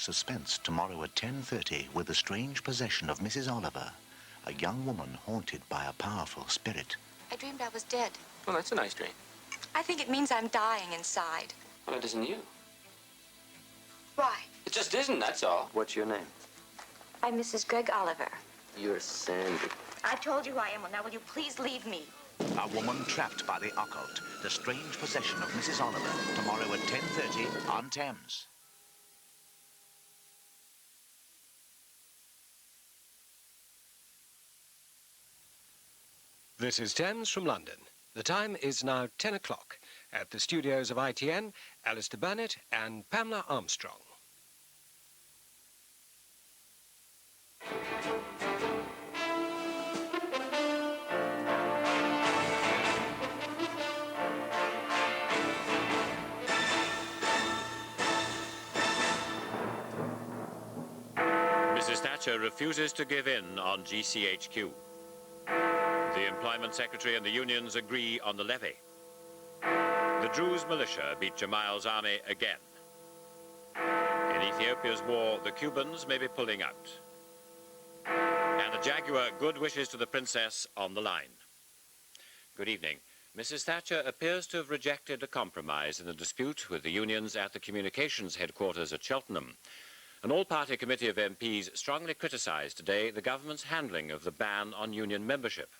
suspense tomorrow at 10:30 with the strange possession of Mrs. Oliver, a young woman haunted by a powerful spirit. I dreamed I was dead. Well, that's a nice dream. I think it means I'm dying inside. Well, it isn't you. Why? It just isn't, that's all. What's your name? I'm Mrs. Greg Oliver. You're Sandy. I've told you who I am. Well, now will you please leave me? A woman trapped by the occult, the strange possession of Mrs. Oliver, tomorrow at 10:30 on Thames. This is Thames from London. The time is now 10 o'clock at the studios of ITN, Alastair Burnet and Pamela Armstrong. Mrs. Thatcher refuses to give in on GCHQ. The Employment Secretary and the unions agree on the levy. The Druze militia beat Jamal's army again. In Ethiopia's war, the Cubans may be pulling out. And the Jaguar good wishes to the princess on the line. Good evening. Mrs. Thatcher appears to have rejected a compromise in the dispute with the unions at the communications headquarters at Cheltenham. An all-party committee of MPs strongly criticised today the government's handling of the ban on union membership.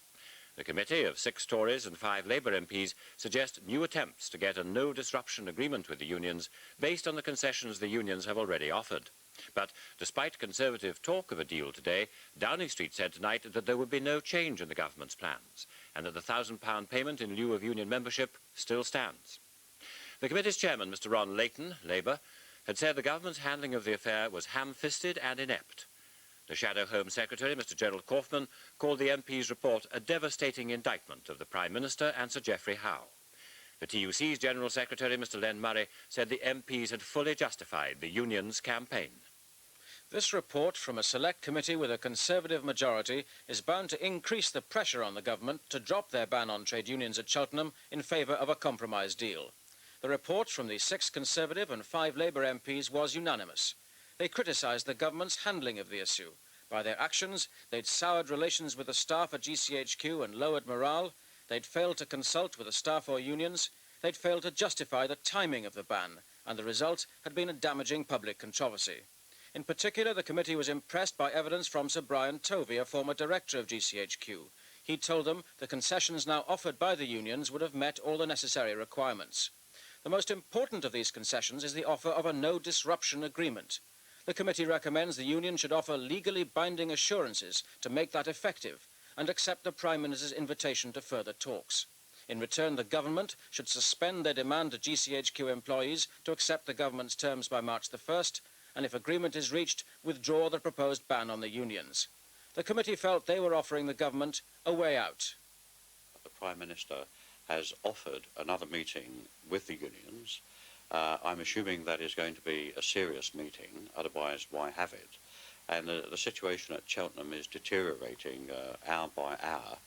The committee of 6 Tories and 5 Labour MPs suggest new attempts to get a no-disruption agreement with the unions based on the concessions the unions have already offered. But despite Conservative talk of a deal today, Downing Street said tonight that there would be no change in the government's plans and that the £1,000 payment in lieu of union membership still stands. The committee's chairman, Mr. Ron Layton, Labour, had said the government's handling of the affair was ham-fisted and inept. The Shadow Home Secretary, Mr. Gerald Kaufman, called the MP's report a devastating indictment of the Prime Minister and Sir Geoffrey Howe. The TUC's General Secretary, Mr. Len Murray, said the MPs had fully justified the union's campaign. This report from a select committee with a Conservative majority is bound to increase the pressure on the government to drop their ban on trade unions at Cheltenham in favour of a compromise deal. The report from the 6 Conservative and 5 Labour MPs was unanimous. They criticised the government's handling of the issue. By their actions, they'd soured relations with the staff at GCHQ and lowered morale. They'd failed to consult with the staff or unions. They'd failed to justify the timing of the ban, and the result had been a damaging public controversy. In particular, the committee was impressed by evidence from Sir Brian Tovey, a former director of GCHQ. He told them the concessions now offered by the unions would have met all the necessary requirements. The most important of these concessions is the offer of a no-disruption agreement. The committee recommends the union should offer legally binding assurances to make that effective and accept the Prime Minister's invitation to further talks. In return, the government should suspend their demand to GCHQ employees to accept the government's terms by March the 1st, and if agreement is reached, withdraw the proposed ban on the unions. The committee felt they were offering the government a way out. The Prime Minister has offered another meeting with the unions. I'm assuming that is going to be a serious meeting, otherwise why have it? And the situation at Cheltenham is deteriorating hour by hour,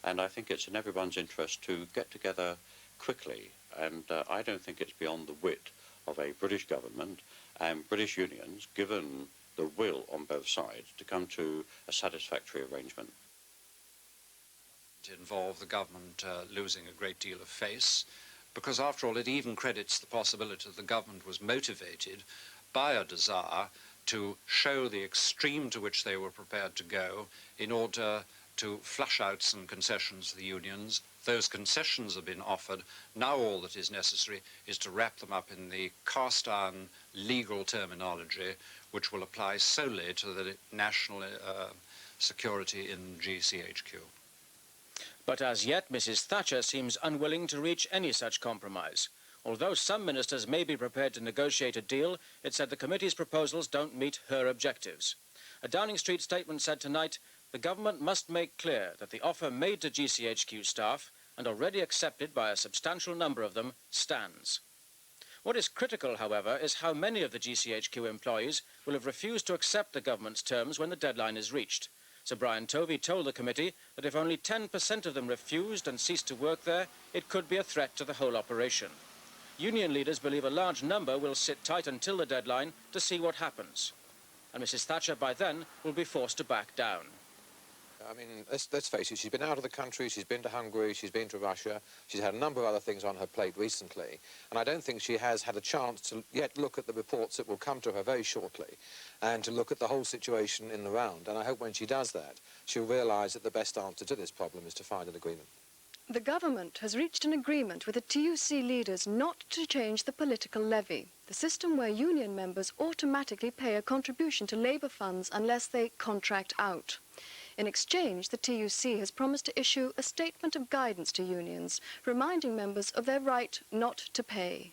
and I think it's in everyone's interest to get together quickly, and I don't think it's beyond the wit of a British government and British unions, given the will on both sides, to come to a satisfactory arrangement. It involved the government losing a great deal of face, because after all it even credits the possibility that the government was motivated by a desire to show the extreme to which they were prepared to go in order to flush out some concessions to the unions. Those concessions have been offered. Now all that is necessary is to wrap them up in the cast-iron legal terminology which will apply solely to the national security in GCHQ. But as yet, Mrs. Thatcher seems unwilling to reach any such compromise. Although some ministers may be prepared to negotiate a deal, it said the committee's proposals don't meet her objectives. A Downing Street statement said tonight, the government must make clear that the offer made to GCHQ staff, and already accepted by a substantial number of them, stands. What is critical, however, is how many of the GCHQ employees will have refused to accept the government's terms when the deadline is reached. Sir Brian Tovey told the committee that if only 10% of them refused and ceased to work there, it could be a threat to the whole operation. Union leaders believe a large number will sit tight until the deadline to see what happens. And Mrs. Thatcher by then will be forced to back down. I mean, let's face it, she's been out of the country, she's been to Hungary, she's been to Russia, she's had a number of other things on her plate recently, and I don't think she has had a chance to yet look at the reports that will come to her very shortly and to look at the whole situation in the round. And I hope when she does that, she'll realise that the best answer to this problem is to find an agreement. The government has reached an agreement with the TUC leaders not to change the political levy, the system where union members automatically pay a contribution to labour funds unless they contract out. In exchange, the TUC has promised to issue a statement of guidance to unions, reminding members of their right not to pay.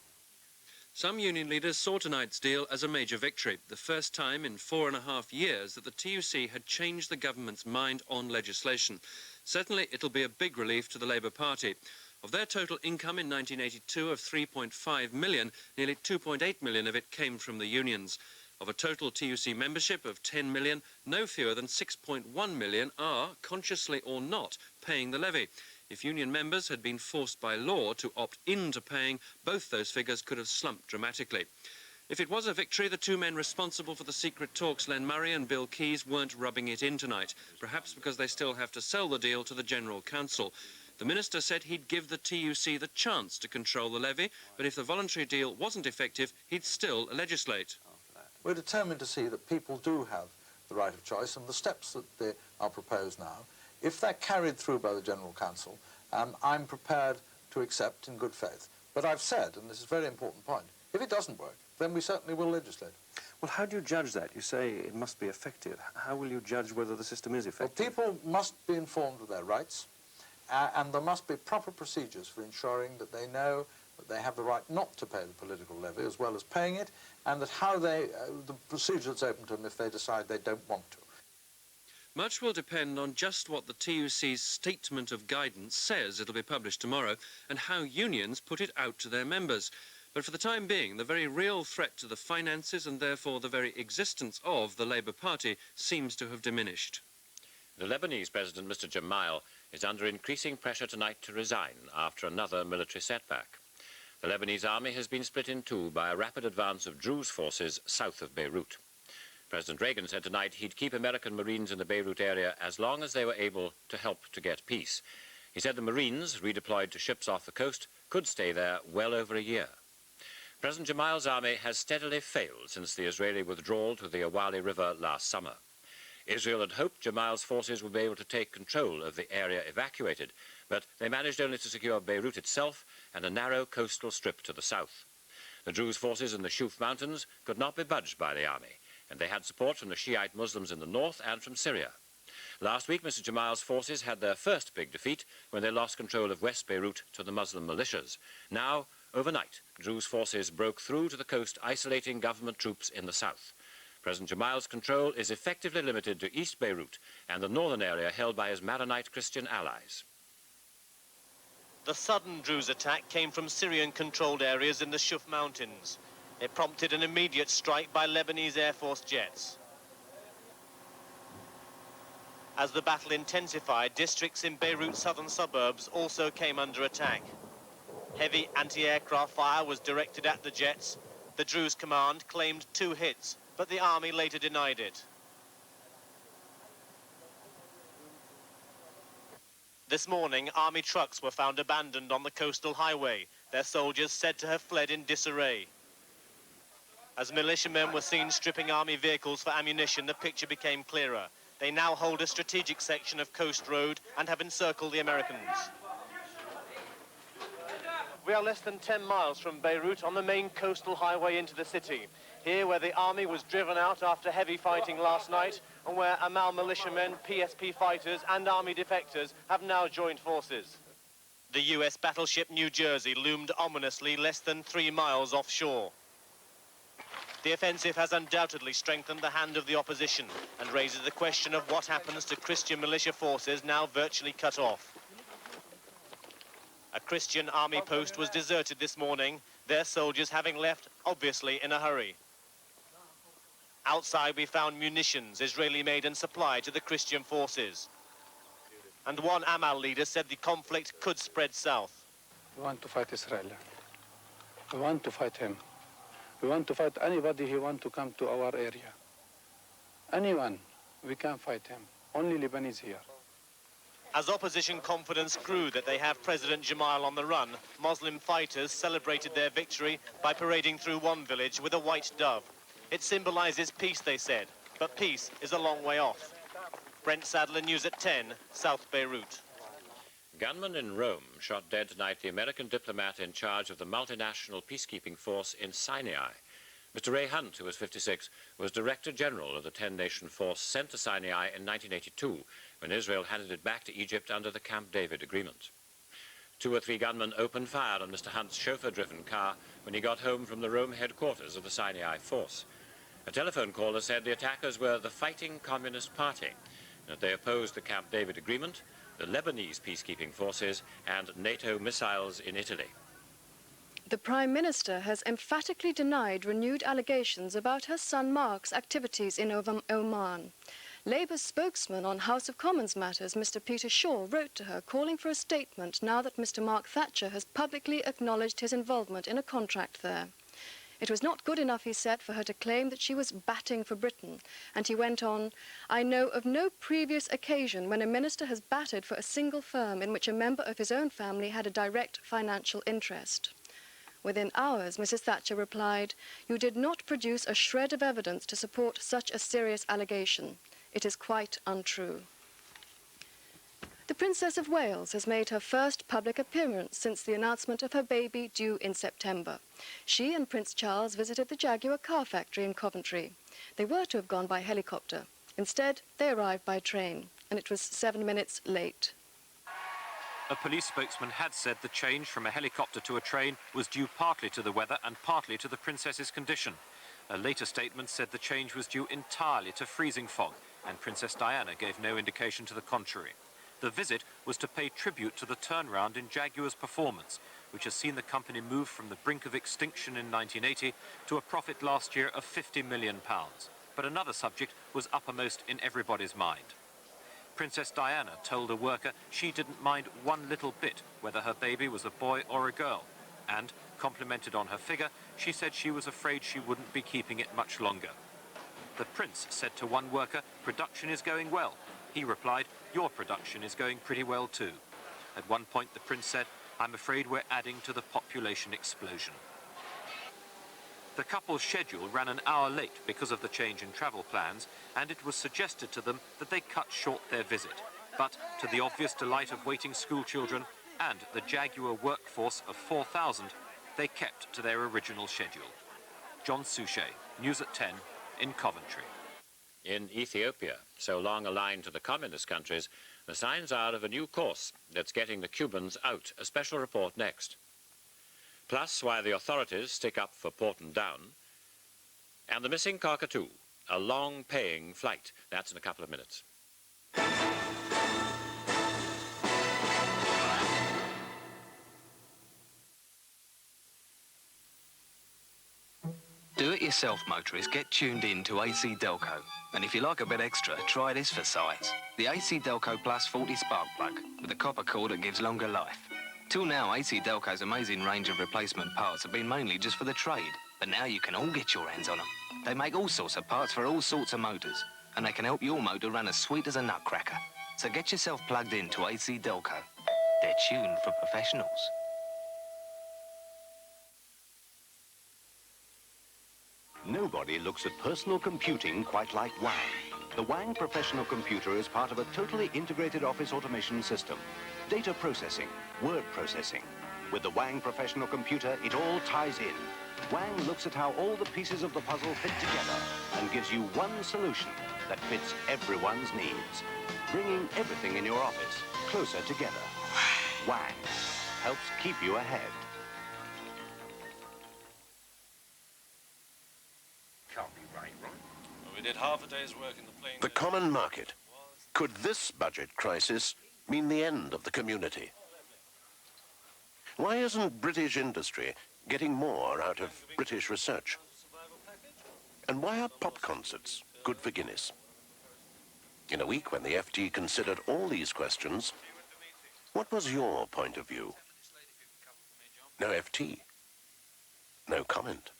Some union leaders saw tonight's deal as a major victory, the first time in 4.5 years that the TUC had changed the government's mind on legislation. Certainly, it'll be a big relief to the Labour Party. Of their total income in 1982 of £3.5 million, nearly £2.8 million of it came from the unions. Of a total TUC membership of 10 million, no fewer than 6.1 million are, consciously or not, paying the levy. If union members had been forced by law to opt into paying, both those figures could have slumped dramatically. If it was a victory, the two men responsible for the secret talks, Len Murray and Bill Keyes, weren't rubbing it in tonight, perhaps because they still have to sell the deal to the General Council. The minister said he'd give the TUC the chance to control the levy, but if the voluntary deal wasn't effective, he'd still legislate. We're determined to see that people do have the right of choice, and the steps that they are proposed now, if they're carried through by the General Council, I'm prepared to accept in good faith. But I've said, and this is a very important point, if it doesn't work, then we certainly will legislate. Well, how do you judge that? You say it must be effective. How will you judge whether the system is effective? Well, people must be informed of their rights, and there must be proper procedures for ensuring that they know that they have the right not to pay the political levy as well as paying it, and that how they, the procedure that's open to them if they decide they don't want to. Much will depend on just what the TUC's statement of guidance says. It'll be published tomorrow, and how unions put it out to their members. But for the time being, the very real threat to the finances and therefore the very existence of the Labour Party seems to have diminished. The Lebanese President, Mr. Jamal, is under increasing pressure tonight to resign after another military setback. The Lebanese army has been split in two by a rapid advance of Druze forces south of Beirut. President Reagan said tonight he'd keep American Marines in the Beirut area as long as they were able to help to get peace. He said the Marines, redeployed to ships off the coast, could stay there well over a year. President Jamal's army has steadily failed since the Israeli withdrawal to the Awali River last summer. Israel had hoped Jamal's forces would be able to take control of the area evacuated, but they managed only to secure Beirut itself and a narrow coastal strip to the south. The Druze forces in the Shuf Mountains could not be budged by the army, and they had support from the Shiite Muslims in the north and from Syria. Last week, Mr. Jamal's forces had their first big defeat when they lost control of West Beirut to the Muslim militias. Now, overnight, Druze forces broke through to the coast, isolating government troops in the south. President Jamal's control is effectively limited to East Beirut and the northern area held by his Maronite Christian allies. The sudden Druze attack came from Syrian-controlled areas in the Shuf Mountains. It prompted an immediate strike by Lebanese Air Force jets. As the battle intensified, districts in Beirut's southern suburbs also came under attack. Heavy anti-aircraft fire was directed at the jets. The Druze command claimed 2 hits, but the army later denied it. This morning, army trucks were found abandoned on the coastal highway, their soldiers said to have fled in disarray. As militiamen were seen stripping army vehicles for ammunition, the picture became clearer. They now hold a strategic section of coast road and have encircled the Americans. We are less than 10 miles from Beirut on the main coastal highway into the city. Here where the army was driven out after heavy fighting last night and where Amal militiamen, PSP fighters and army defectors have now joined forces. The US battleship New Jersey loomed ominously less than 3 miles offshore. The offensive has undoubtedly strengthened the hand of the opposition and raises the question of what happens to Christian militia forces now virtually cut off. A Christian army post was deserted this morning, their soldiers having left, obviously, in a hurry. Outside we found munitions, Israeli-made and supplied to the Christian forces. And one Amal leader said the conflict could spread south. We want to fight Israel. We want to fight him. We want to fight anybody who wants to come to our area. Anyone, we can fight him. Only Lebanese here. As opposition confidence grew that they have President Jamal on the run, Muslim fighters celebrated their victory by parading through one village with a white dove. It symbolizes peace, they said, but peace is a long way off. Brent Sadler, News at 10, South Beirut. Gunmen in Rome shot dead tonight the American diplomat in charge of the multinational peacekeeping force in Sinai. Mr. Ray Hunt, who was 56, was Director General of the 10-nation force sent to Sinai in 1982, when Israel handed it back to Egypt under the Camp David agreement. 2 or 3 gunmen opened fire on Mr. Hunt's chauffeur-driven car when he got home from the Rome headquarters of the Sinai force. A telephone caller said the attackers were the Fighting Communist Party, and that they opposed the Camp David agreement, the Lebanese peacekeeping forces, and NATO missiles in Italy. The Prime Minister has emphatically denied renewed allegations about her son Mark's activities in Oman. Labour's spokesman on House of Commons matters, Mr. Peter Shaw, wrote to her calling for a statement now that Mr. Mark Thatcher has publicly acknowledged his involvement in a contract there. It was not good enough, he said, for her to claim that she was batting for Britain. And he went on, "I know of no previous occasion when a minister has batted for a single firm in which a member of his own family had a direct financial interest." Within hours, Mrs. Thatcher replied, "You did not produce a shred of evidence to support such a serious allegation. It is quite untrue." The Princess of Wales has made her first public appearance since the announcement of her baby due in September. She and Prince Charles visited the Jaguar car factory in Coventry. They were to have gone by helicopter. Instead, they arrived by train, and it was 7 minutes late. A police spokesman had said the change from a helicopter to a train was due partly to the weather and partly to the princess's condition. A later statement said the change was due entirely to freezing fog, and Princess Diana gave no indication to the contrary. The visit was to pay tribute to the turnaround in Jaguar's performance, which has seen the company move from the brink of extinction in 1980 to a profit last year of £50 million. But another subject was uppermost in everybody's mind. Princess Diana told a worker she didn't mind one little bit whether her baby was a boy or a girl, and, complimented on her figure, she said she was afraid she wouldn't be keeping it much longer. The prince said to one worker, "Production is going well." He replied, "Your production is going pretty well too." At one point the prince said, "I'm afraid we're adding to the population explosion." The couple's schedule ran an hour late because of the change in travel plans, and it was suggested to them that they cut short their visit. But to the obvious delight of waiting school children and the Jaguar workforce of 4,000, they kept to their original schedule. John Suchet, News at 10, in Coventry. In Ethiopia, so long aligned to the communist countries, the signs are of a new course that's getting the Cubans out. A special report next. Plus, why the authorities stick up for Porton Down. And the missing cockatoo, a long-paying flight. That's in a couple of minutes. Do-it-yourself motorists, get tuned in to AC Delco. And if you like a bit extra, try this for size. The AC Delco Plus 40 spark plug with a copper core that gives longer life. Till now, AC Delco's amazing range of replacement parts have been mainly just for the trade, but now you can all get your hands on them. They make all sorts of parts for all sorts of motors, and they can help your motor run as sweet as a nutcracker. So get yourself plugged in to AC Delco. They're tuned for professionals. Nobody looks at personal computing quite like Wang. The Wang professional computer is part of a totally integrated office automation system. Data processing, word processing. With the Wang professional computer, it all ties in. Wang looks at how all the pieces of the puzzle fit together and gives you one solution that fits everyone's needs, bringing everything in your office closer together. Wang helps keep you ahead. Can't be right? Well, we did half a day's work in the plane. The common market. Could this budget crisis mean the end of the community? Why isn't British industry getting more out of British research? And why are pop concerts good for Guinness? In a week when the FT considered all these questions, what was your point of view? No FT. No comment.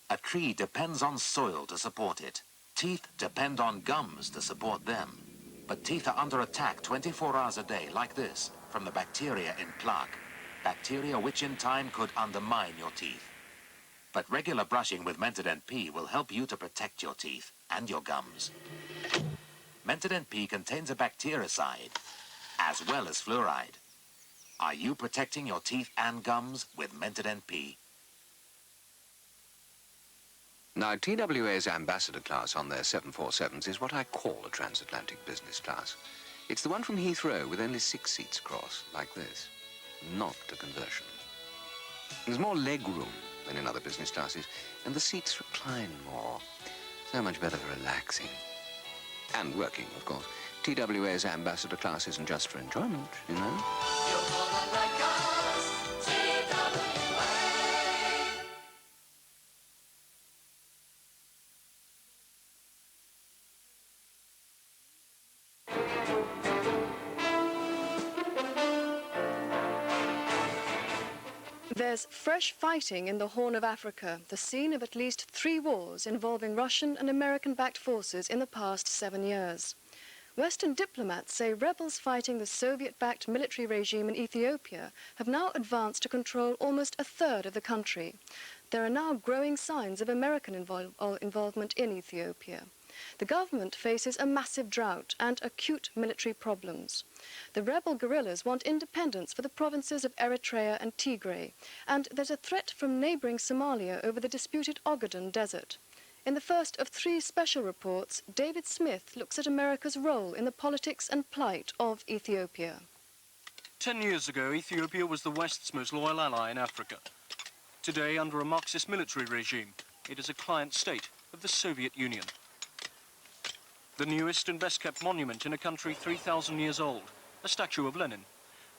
A tree depends on soil to support it. Teeth depend on gums to support them. But teeth are under attack 24 hours a day, like this, from the bacteria in plaque. Bacteria which in time could undermine your teeth. But regular brushing with Mentadent P will help you to protect your teeth and your gums. Mentadent P contains a bactericide, as well as fluoride. Are you protecting your teeth and gums with Mentadent P? Now, TWA's ambassador class on their 747s is what I call a transatlantic business class. It's the one from Heathrow with only 6 seats across, like this. Not a conversion. There's more leg room than in other business classes, and the seats recline more. So much better for relaxing. And working, of course. TWA's ambassador class isn't just for enjoyment, you know. There's fresh fighting in the Horn of Africa, the scene of at least 3 wars involving Russian and American-backed forces in the past 7 years. Western diplomats say rebels fighting the Soviet-backed military regime in Ethiopia have now advanced to control almost 1/3 of the country. There are now growing signs of American involvement in Ethiopia. The government faces a massive drought and acute military problems. The rebel guerrillas want independence for the provinces of Eritrea and Tigray, and there's a threat from neighbouring Somalia over the disputed Ogaden Desert. In the first of 3 special reports, David Smith looks at America's role in the politics and plight of Ethiopia. 10 years ago, Ethiopia was the West's most loyal ally in Africa. Today, under a Marxist military regime, it is a client state of the Soviet Union. The newest and best-kept monument in a country 3,000 years old, a statue of Lenin,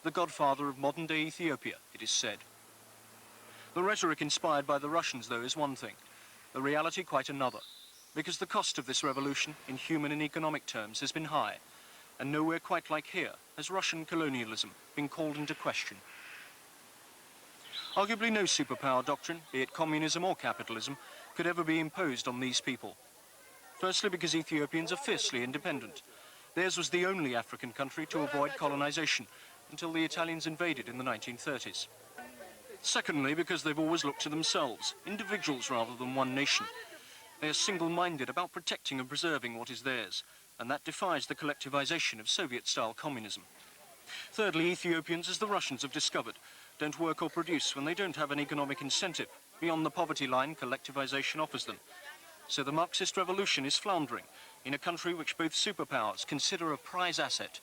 the godfather of modern-day Ethiopia, it is said. The rhetoric inspired by the Russians, though, is one thing, the reality quite another, because the cost of this revolution, in human and economic terms, has been high, and nowhere quite like here has Russian colonialism been called into question. Arguably no superpower doctrine, be it communism or capitalism, could ever be imposed on these people. Firstly, because Ethiopians are fiercely independent. Theirs was the only African country to avoid colonization until the Italians invaded in the 1930s. Secondly, because they've always looked to themselves, individuals rather than one nation. They are single-minded about protecting and preserving what is theirs, and that defies the collectivization of Soviet-style communism. Thirdly, Ethiopians, as the Russians have discovered, don't work or produce when they don't have an economic incentive. Beyond the poverty line, collectivization offers them. So the Marxist revolution is floundering in a country which both superpowers consider a prize asset.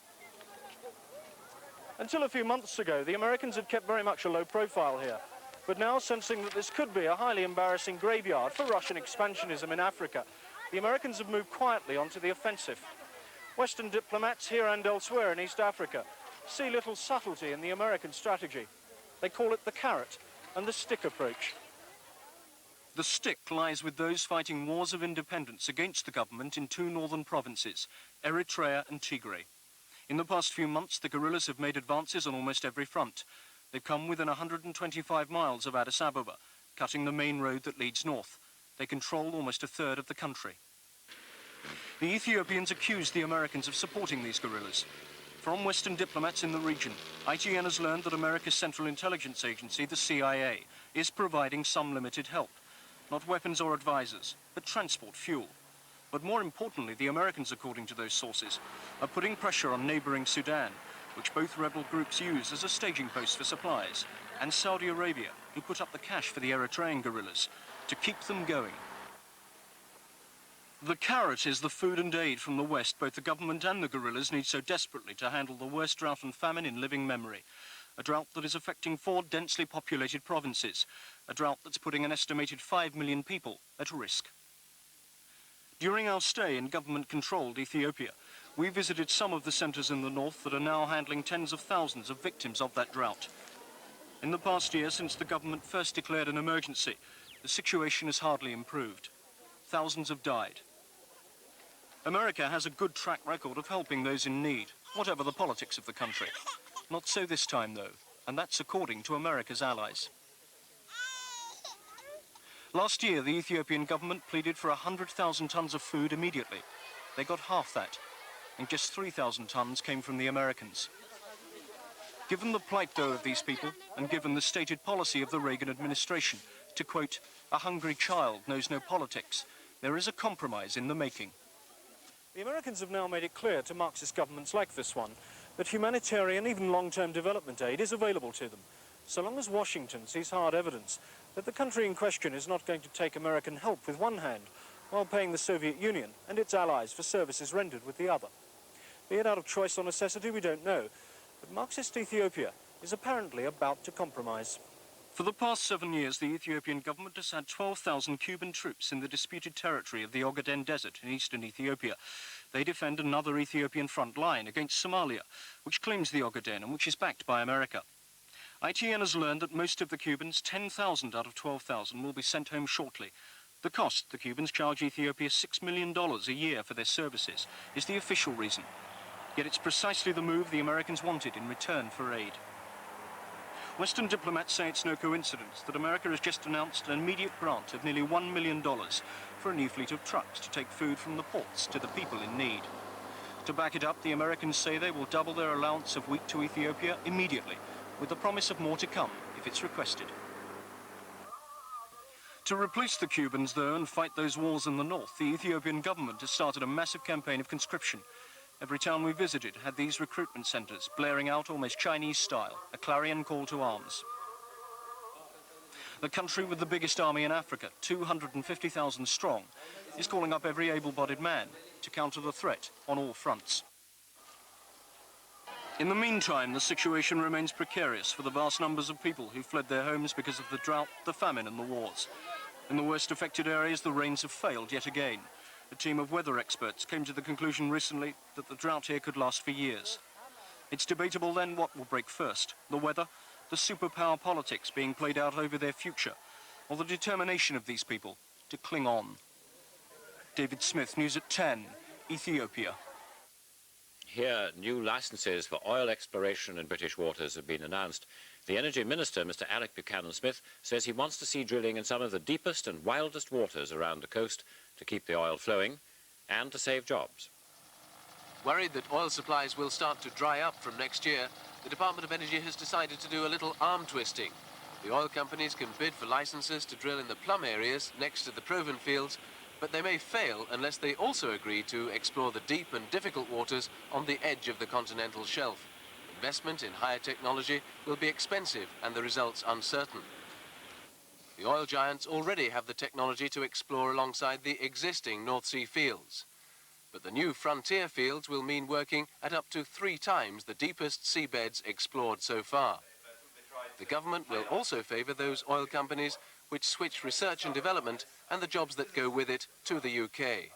Until a few months ago, the Americans had kept very much a low profile here. But now, sensing that this could be a highly embarrassing graveyard for Russian expansionism in Africa, the Americans have moved quietly onto the offensive. Western diplomats here and elsewhere in East Africa see little subtlety in the American strategy. They call it the carrot and the stick approach. The stick lies with those fighting wars of independence against the government in 2 northern provinces, Eritrea and Tigray. In the past few months, the guerrillas have made advances on almost every front. They've come within 125 miles of Addis Ababa, cutting the main road that leads north. They control almost 1/3 of the country. The Ethiopians accuse the Americans of supporting these guerrillas. From Western diplomats in the region, ITN has learned that America's Central Intelligence Agency, the CIA, is providing some limited help. Not weapons or advisors, but transport fuel. But more importantly, the Americans, according to those sources, are putting pressure on neighboring Sudan, which both rebel groups use as a staging post for supplies, and Saudi Arabia, who put up the cash for the Eritrean guerrillas, to keep them going. The carrot is the food and aid from the West both the government and the guerrillas need so desperately to handle the worst drought and famine in living memory. A drought that is affecting 4 densely populated provinces, a drought that's putting an estimated 5 million people at risk. During our stay in government-controlled Ethiopia, we visited some of the centres in the north that are now handling tens of thousands of victims of that drought. In the past year, since the government first declared an emergency, the situation has hardly improved. Thousands have died. America has a good track record of helping those in need, whatever the politics of the country. Not so this time, though. and that's according to America's allies. Last year, the Ethiopian government pleaded for 100,000 tons of food immediately. They got half that, and just 3,000 tons came from the Americans. Given the plight, though, of these people, and given the stated policy of the Reagan administration to, quote, "a hungry child knows no politics," there is a compromise in the making. The Americans have now made it clear to Marxist governments like this one that humanitarian, even long-term development aid is available to them, so long as Washington sees hard evidence that the country in question is not going to take American help with one hand while paying the Soviet Union and its allies for services rendered with the other. Be it out of choice or necessity, we don't know, but Marxist Ethiopia is apparently about to compromise. For the past 7 years, the Ethiopian government has had 12,000 Cuban troops in the disputed territory of the Ogaden Desert in eastern Ethiopia. They defend another Ethiopian front line against Somalia, which claims the Ogaden and which is backed by America. ITN has learned that most of the Cubans, 10,000 out of 12,000, will be sent home shortly. The cost the Cubans charge Ethiopia $6 million a year for their services is the official reason. Yet it's precisely the move the Americans wanted in return for aid. Western diplomats say it's no coincidence that America has just announced an immediate grant of nearly $1 million for a new fleet of trucks to take food from the ports to the people in need. To back it up, the Americans say they will double their allowance of wheat to Ethiopia immediately, with the promise of more to come if it's requested. To replace the Cubans, though, and fight those wars in the north, the Ethiopian government has started a massive campaign of conscription. Every town we visited had these recruitment centres, blaring out almost Chinese style, a clarion call to arms. The country with the biggest army in Africa, 250,000 strong, is calling up every able-bodied man to counter the threat on all fronts. In the meantime, the situation remains precarious for the vast numbers of people who fled their homes because of the drought, the famine and the wars. In the worst affected areas, the rains have failed yet again. A team of weather experts came to the conclusion recently that the drought here could last for years. It's debatable then what will break first, the weather, the superpower politics being played out over their future, or the determination of these people to cling on. David Smith, News at 10, Ethiopia. Here, new licenses for oil exploration in British waters have been announced. The Energy Minister, Mr. Alec Buchanan-Smith, says he wants to see drilling in some of the deepest and wildest waters around the coast to keep the oil flowing and to save jobs. Worried that oil supplies will start to dry up from next year, the Department of Energy has decided to do a little arm twisting. The oil companies can bid for licenses to drill in the plum areas next to the proven fields, but they may fail unless they also agree to explore the deep and difficult waters on the edge of the continental shelf. Investment in higher technology will be expensive and the results uncertain. The oil giants already have the technology to explore alongside the existing North Sea fields. But the new frontier fields will mean working at up to 3 times the deepest seabeds explored so far. The government will also favour those oil companies which switch research and development and the jobs that go with it to the UK.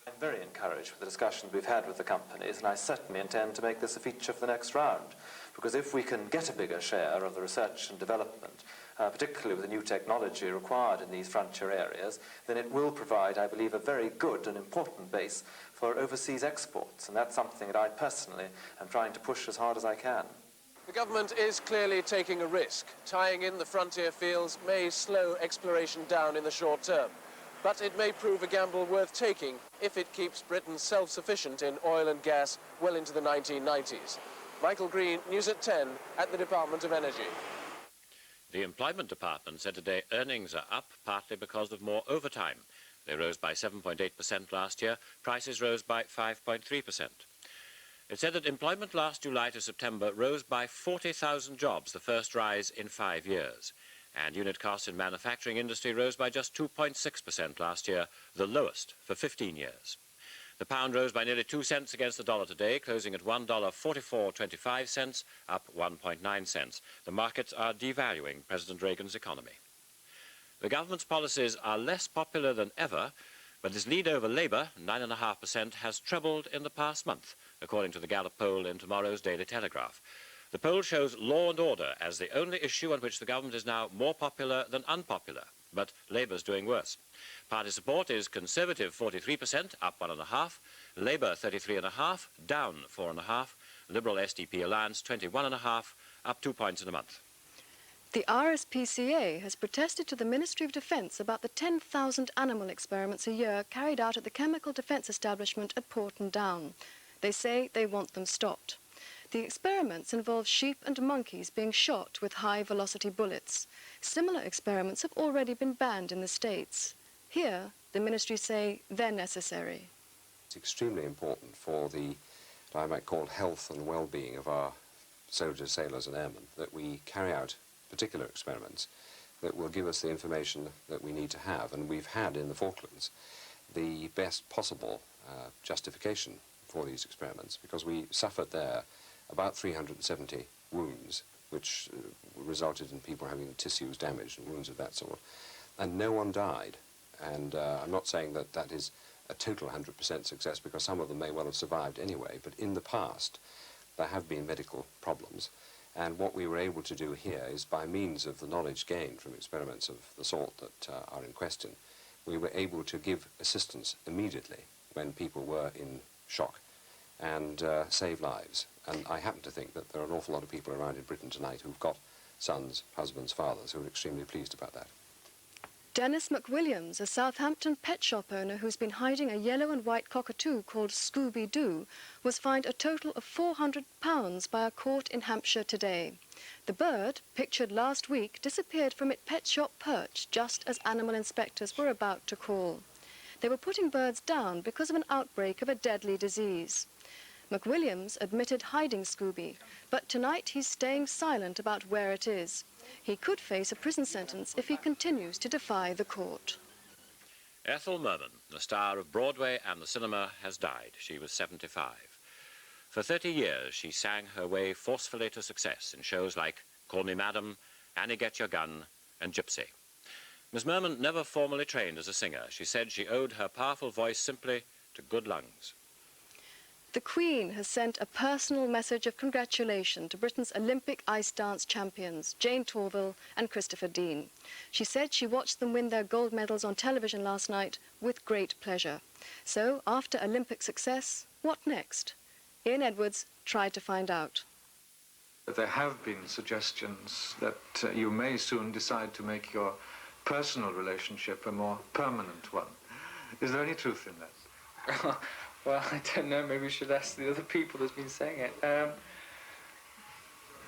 I'm very encouraged with the discussions we've had with the companies, and I certainly intend to make this a feature for the next round, because if we can get a bigger share of the research and development, particularly with the new technology required in these frontier areas, then it will provide, I believe, a very good and important base for overseas exports, and that's something that I personally am trying to push as hard as I can. The government is clearly taking a risk. Tying in the frontier fields may slow exploration down in the short term, but it may prove a gamble worth taking if it keeps Britain self-sufficient in oil and gas well into the 1990s. Michael Green, News at 10 at the Department of Energy. The Employment Department said today earnings are up partly because of more overtime. They rose by 7.8% last year. Prices rose by 5.3%. It said that employment last July to September rose by 40,000 jobs, the first rise in 5 years. And unit costs in manufacturing industry rose by just 2.6% last year, the lowest for 15 years. The pound rose by nearly 2 cents against the dollar today, closing at $1.4425, up 1.9 cents. The markets are devaluing President Reagan's economy. The government's policies are less popular than ever, but its lead over Labour, 9.5%, has trebled in the past month, according to the Gallup poll in tomorrow's Daily Telegraph. The poll shows law and order as the only issue on which the government is now more popular than unpopular, but Labour's doing worse. Party support is Conservative 43%, up 1.5%, Labour 33.5%, down 4.5%, Liberal SDP Alliance 21.5%, up 2 points in a month. The RSPCA has protested to the Ministry of Defence about the 10,000 animal experiments a year carried out at the Chemical Defence Establishment at Porton Down. They say they want them stopped. The experiments involve sheep and monkeys being shot with high-velocity bullets. Similar experiments have already been banned in the States. Here, the ministry say they're necessary. It's extremely important for the, what I might call, health and well-being of our soldiers, sailors and airmen that we carry out particular experiments that will give us the information that we need to have. And we've had in the Falklands the best possible justification for these experiments, because we suffered there about 370 wounds, which resulted in people having tissues damaged and wounds of that sort. And no one died. And I'm not saying that that is a total 100% success, because some of them may well have survived anyway, but in the past there have been medical problems. And what we were able to do here is, by means of the knowledge gained from experiments of the sort that are in question, we were able to give assistance immediately when people were in shock and save lives. And I happen to think that there are an awful lot of people around in Britain tonight who've got sons, husbands, fathers who are extremely pleased about that. Dennis McWilliams, a Southampton pet shop owner who's been hiding a yellow and white cockatoo called Scooby-Doo, was fined a total of £400 by a court in Hampshire today. The bird, pictured last week, disappeared from its pet shop perch just as animal inspectors were about to call. They were putting birds down because of an outbreak of a deadly disease. McWilliams admitted hiding Scooby, but tonight he's staying silent about where it is. He could face a prison sentence if he continues to defy the court. Ethel Merman, the star of Broadway and the cinema, has died. She was 75. For 30 years, she sang her way forcefully to success in shows like Call Me Madam, Annie Get Your Gun, and Gypsy. Miss Merman never formally trained as a singer. She said she owed her powerful voice simply to good lungs. The Queen has sent a personal message of congratulation to Britain's Olympic ice dance champions, Jane Torvill and Christopher Dean. She said she watched them win their gold medals on television last night with great pleasure. So, after Olympic success, what next? Ian Edwards tried to find out. There have been suggestions that you may soon decide to make your personal relationship a more permanent one. Is there any truth in that? Well, I don't know. Maybe we should ask the other people that's been saying it.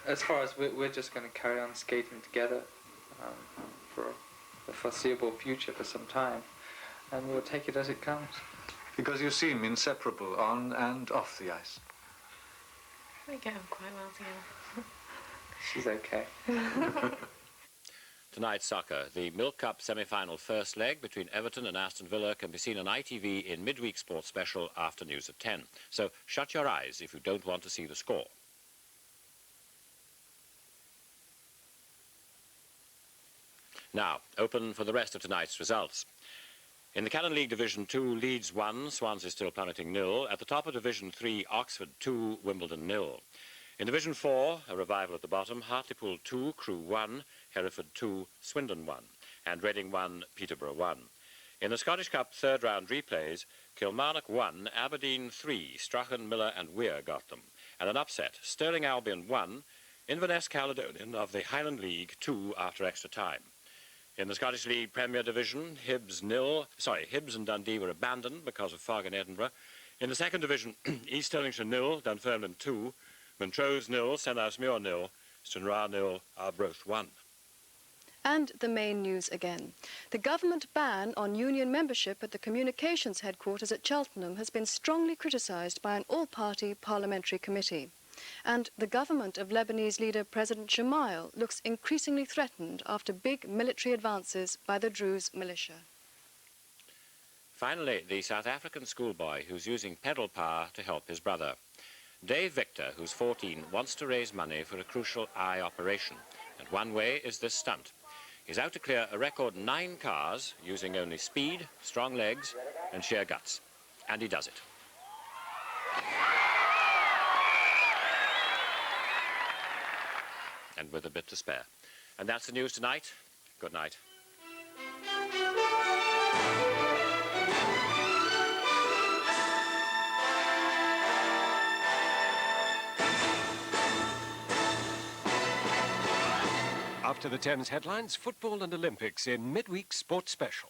As far as we're just going to carry on skating together for the foreseeable future for some time, and we'll take it as it comes. Because you seem inseparable on and off the ice. We get on quite well together. She's okay. Tonight's soccer, the Milk Cup semi-final first leg between Everton and Aston Villa can be seen on ITV in Midweek Sports Special after news at 10. So shut your eyes if you don't want to see the score. Now, open for the rest of tonight's results. In the Cannon League Division 2, Leeds 1, Swansea still plummeting 0. At the top of Division 3, Oxford 2, Wimbledon 0. In Division 4, a revival at the bottom, Hartlepool 2, Crewe 1, Hereford 2, Swindon 1, and Reading 1, Peterborough 1. In the Scottish Cup third round replays, Kilmarnock 1, Aberdeen 3, Strachan, Miller and Weir got them. And an upset, Stirling Albion 1, Inverness Caledonian of the Highland League 2 after extra time. In the Scottish League Premier Division, Hibs and Dundee were abandoned because of fog in Edinburgh. In the second division, East Stirlingshire 0, Dunfermline 2, Montrose 0, Senhouse-Muir 0, Stranraer 0, Arbroath 1. And the main news again. The government ban on union membership at the communications headquarters at Cheltenham has been strongly criticised by an all-party parliamentary committee. And the government of Lebanese leader President Gemayel looks increasingly threatened after big military advances by the Druze militia. Finally, the South African schoolboy who's using pedal power to help his brother. Dave Victor, who's 14, wants to raise money for a crucial eye operation, and one way is this stunt. He's out to clear a record 9 cars using only speed, strong legs, and sheer guts. And he does it. And with a bit to spare. And that's the news tonight. Good night. to the Thames headlines, football and Olympics in Midweek Sports Special.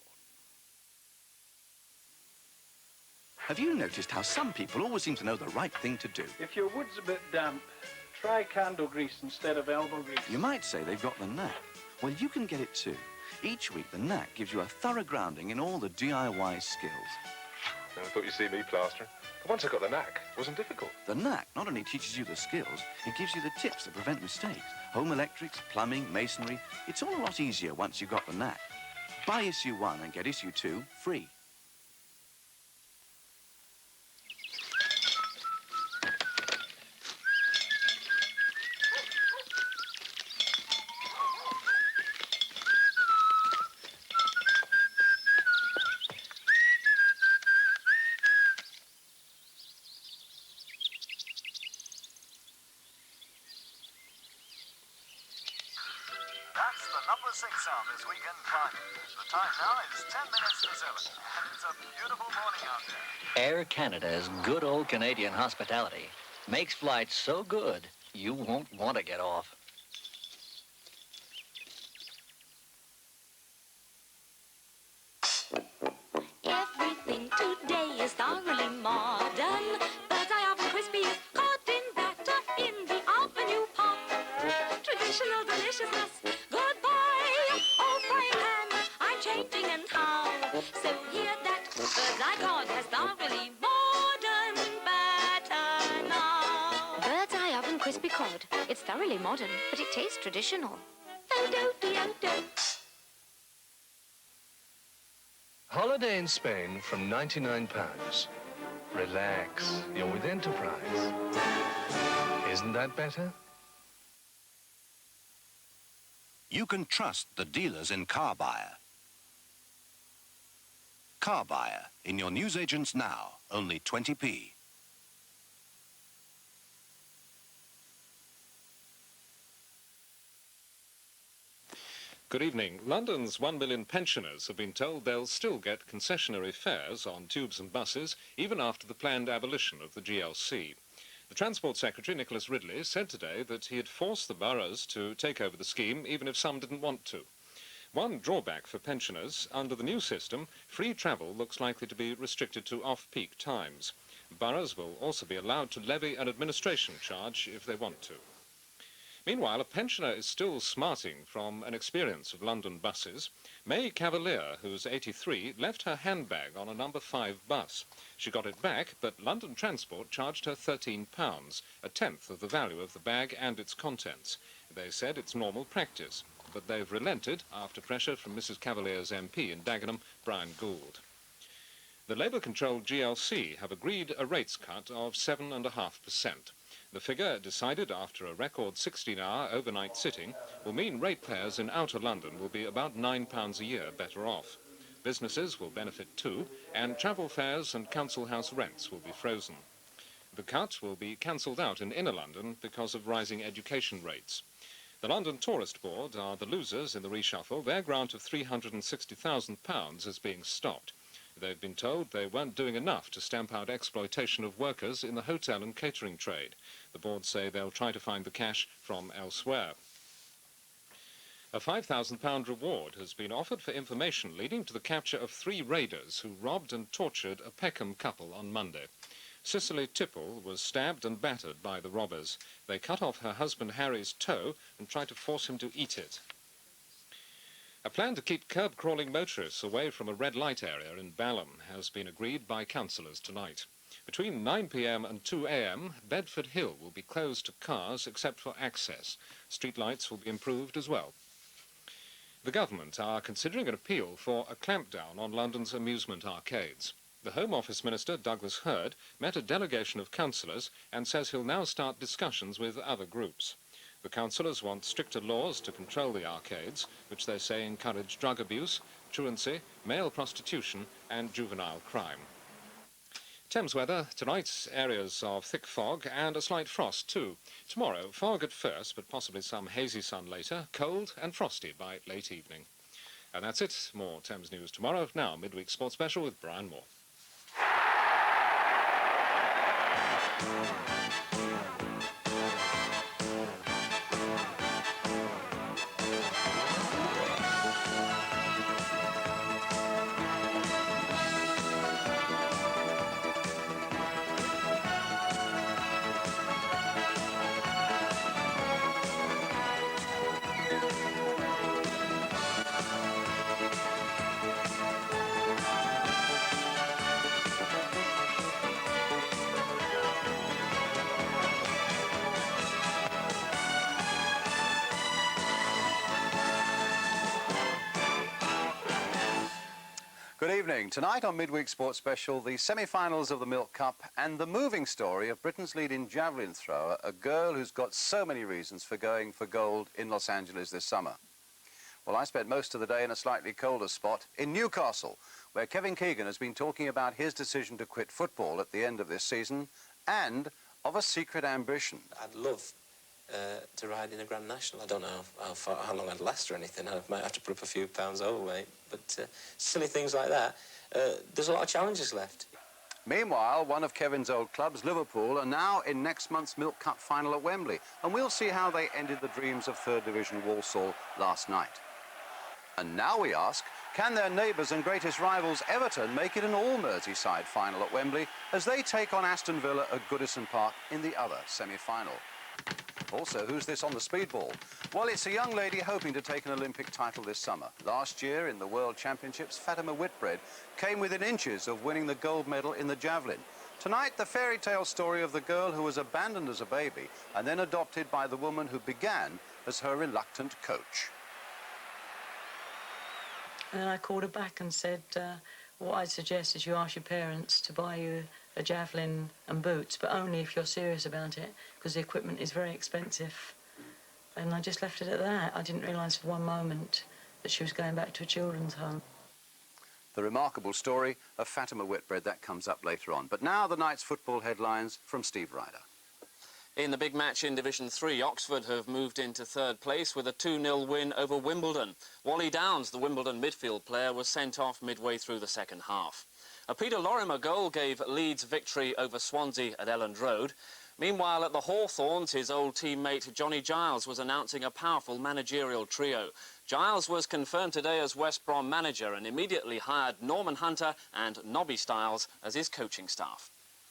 Have you noticed how some people always seem to know the right thing to do? If your wood's a bit damp, try candle grease instead of elbow grease. You might say they've got the knack. Well, you can get it too. Each week, the Knack gives you a thorough grounding in all the DIY skills. Never thought you'd see me plastering. But once I got the knack, it wasn't difficult. The Knack not only teaches you the skills, it gives you the tips that prevent mistakes. Home electrics, plumbing, masonry. It's all a lot easier once you've got the Knack. Buy issue 1 and get issue 2 free. That's the number 6 sound this weekend climbing. The time now is 10 minutes to 7, and it's a beautiful morning out there. Air Canada's good old Canadian hospitality makes flights so good, you won't want to get off. Everything today is thoroughly modern. Bird's eye oven crispy is caught in batter in the oven you pop. Traditional deliciousness. Goodbye, old frying pan. I'm changing and how. So hear that bird's eye cod has thoroughly modern batter now. Bird's eye oven crispy cod. It's thoroughly modern, but it tastes traditional. Oh-do-de-oh-do. Holiday in Spain from £99. Relax, you're with Enterprise. Isn't that better? You can trust the dealers in Car Buyer. Car Buyer, in your newsagents now, only 20p. Good evening. London's 1 million pensioners have been told they'll still get concessionary fares on tubes and buses, even after the planned abolition of the GLC. The Transport Secretary, Nicholas Ridley, said today that he had forced the boroughs to take over the scheme, even if some didn't want to. One drawback for pensioners, under the new system, free travel looks likely to be restricted to off-peak times. Boroughs will also be allowed to levy an administration charge if they want to. Meanwhile, a pensioner is still smarting from an experience of London buses. May Cavalier, who's 83, left her handbag on a number 5 bus. She got it back, but London Transport charged her £13, a tenth of the value of the bag and its contents. They said it's normal practice, but they've relented after pressure from Mrs. Cavalier's MP in Dagenham, Brian Gould. The Labour-controlled GLC have agreed a rates cut of 7.5%. The figure, decided after a record 16-hour overnight sitting, will mean ratepayers in outer London will be about £9 a year better off. Businesses will benefit too, and travel fares and council house rents will be frozen. The cut will be cancelled out in inner London because of rising education rates. The London Tourist Board are the losers in the reshuffle. Their grant of £360,000 is being stopped. They've been told they weren't doing enough to stamp out exploitation of workers in the hotel and catering trade. The board say they'll try to find the cash from elsewhere. A £5,000 reward has been offered for information leading to the capture of 3 raiders who robbed and tortured a Peckham couple on Monday. Cicely Tipple was stabbed and battered by the robbers. They cut off her husband Harry's toe and tried to force him to eat it. A plan to keep curb-crawling motorists away from a red light area in Balham has been agreed by councillors tonight. Between 9 p.m. and 2 a.m, Bedford Hill will be closed to cars except for access. Streetlights will be improved as well. The government are considering an appeal for a clampdown on London's amusement arcades. The Home Office Minister, Douglas Hurd, met a delegation of councillors and says he'll now start discussions with other groups. The councillors want stricter laws to control the arcades, which they say encourage drug abuse, truancy, male prostitution and juvenile crime. Thames weather, tonight areas of thick fog and a slight frost too. Tomorrow, fog at first, but possibly some hazy sun later, cold and frosty by late evening. And that's it. More Thames news tomorrow. Now, Midweek Sports Special with Brian Moore. Good evening. Tonight on Midweek Sports Special, the semi-finals of the Milk Cup and the moving story of Britain's leading javelin thrower, a girl who's got so many reasons for going for gold in Los Angeles this summer. Well, I spent most of the day in a slightly colder spot in Newcastle, where Kevin Keegan has been talking about his decision to quit football at the end of this season and of a secret ambition. I'd love to ride in a Grand National. I don't know how long I'd last or anything. I might have to put up a few pounds overweight, but silly things like that. There's a lot of challenges left. Meanwhile, one of Kevin's old clubs, Liverpool, are now in next month's Milk Cup final at Wembley, and we'll see how they ended the dreams of third division Walsall last night. And now we ask, can their neighbours and greatest rivals Everton make it an all-Merseyside final at Wembley as they take on Aston Villa at Goodison Park in the other semi-final? Also, who's this on the speedball? Well, it's a young lady hoping to take an Olympic title this summer. Last year in the World Championships, Fatima Whitbread came within inches of winning the gold medal in the javelin. Tonight, the fairy tale story of the girl who was abandoned as a baby and then adopted by the woman who began as her reluctant coach. And then I called her back and said, what I'd suggest is you ask your parents to buy you a javelin and boots, but only if you're serious about it, because the equipment is very expensive. And I just left it at that. I didn't realise for one moment that she was going back to a children's home. The remarkable story of Fatima Whitbread, that comes up later on. But now the night's football headlines from Steve Ryder. In the big match in Division 3, Oxford have moved into third place with a 2-0 win over Wimbledon. Wally Downs, the Wimbledon midfield player, was sent off midway through the second half. A Peter Lorimer goal gave Leeds victory over Swansea at Elland Road. Meanwhile, at the Hawthorns, his old teammate Johnny Giles was announcing a powerful managerial trio. Giles was confirmed today as West Brom manager and immediately hired Norman Hunter and Nobby Stiles as his coaching staff.